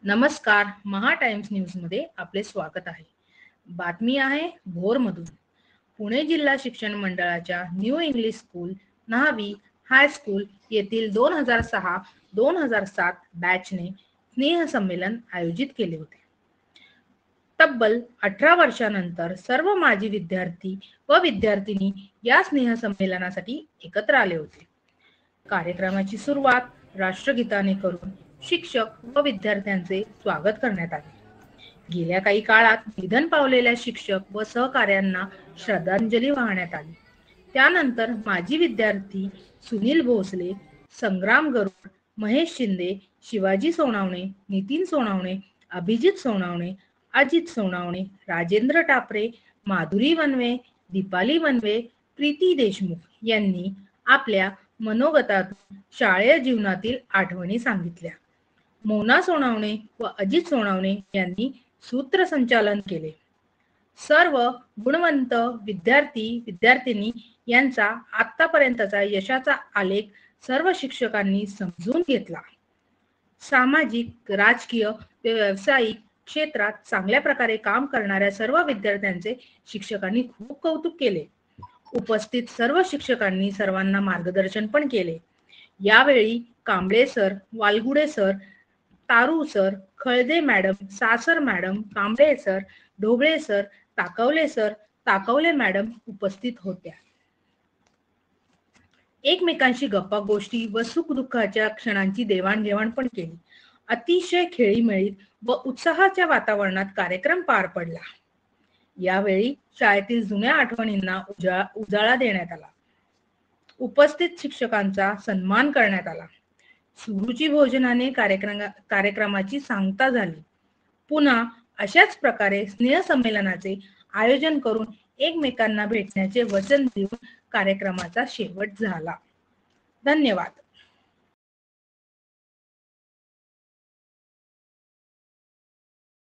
नमस्कार. महा टाइम्स न्यूजमध्ये आपले स्वागत आहे. बातमी आहे भोरमधून. पुणे जिल्हा शिक्षण मंडळाच्या न्यू इंग्लिश स्कूल, न्हावी हायस्कूल येथील 2006-2007 बॅचने स्नेहसंमेलन आयोजित केले होते. तब्बल 18 वर्षानंतर सर्व माजी विद्यार्थी व विद्यार्थिनी या स्नेहसंमेलनासाठी एकत्र आले होते. कार्यक्रमाची सुरुवात राष्ट्रगीताने करून शिक्षक व विद्यार्थ्यांचे स्वागत करण्यात आले. गेल्या काही काळात निधन पावलेल्या शिक्षक व सहकाऱ्यांना श्रद्धांजली वाहण्यात आली. त्यानंतर माजी विद्यार्थी सुनील भोसले, संग्राम गरुड, महेश शिंदे, शिवाजी सोनावणे, नितीन सोनावणे, अभिजित सोनावणे, अजित सोनावणे, राजेंद्र टापरे, माधुरी वनवे, दीपाली वनवे, प्रीती देशमुख यांनी आपल्या मनोगतातून शालेय जीवनातील आठवणी सांगितल्या. मोना सोनावणे व अजित सोनावणे यांनी सूत्रसंचालन केले. सर्व गुणवंत विद्यार्थी-विद्यार्थिनी यांचा आतापर्यंतचा यशाचा आलेख सर्व शिक्षकांनी समजून घेतला. सामाजिक, राजकीय व व्यावसायिक क्षेत्रात चांगल्या प्रकारे काम करणाऱ्या सर्व विद्यार्थ्यांचे शिक्षकांनी खूप कौतुक केले. उपस्थित सर्व शिक्षकांनी सर्वांना मार्गदर्शन पण केले. यावेळी कांबळे सर, वालगुडे सर, तारू सर, खळदे मॅडम, सासर madam, Kamble sir, Dhoble sir, Takawale madam उपस्थित होत्या. एकमेकांशी गप्पा गोष्टी व सुखदुःखाच्या क्षणांची देवाणघेवाण पण केली. अतिशय खेळीमेळीत व उत्साहाच्या वातावरणात कार्यक्रम पार पडला. यावेळी शाळेतील जुन्या आठवणींना उजाळा देण्यात आला. उपस्थित शिक्षकांचा सन्मान करण्यात आला. सुरुची भोजनाने कार्यक्रमाची सांगता झाली. पुन्हा अशाच प्रकारे स्नेहसंमेलनाचे आयोजन करून एकमेकांना भेटण्याचे वचन देऊन कार्यक्रमाचा शेवट झाला. धन्यवाद.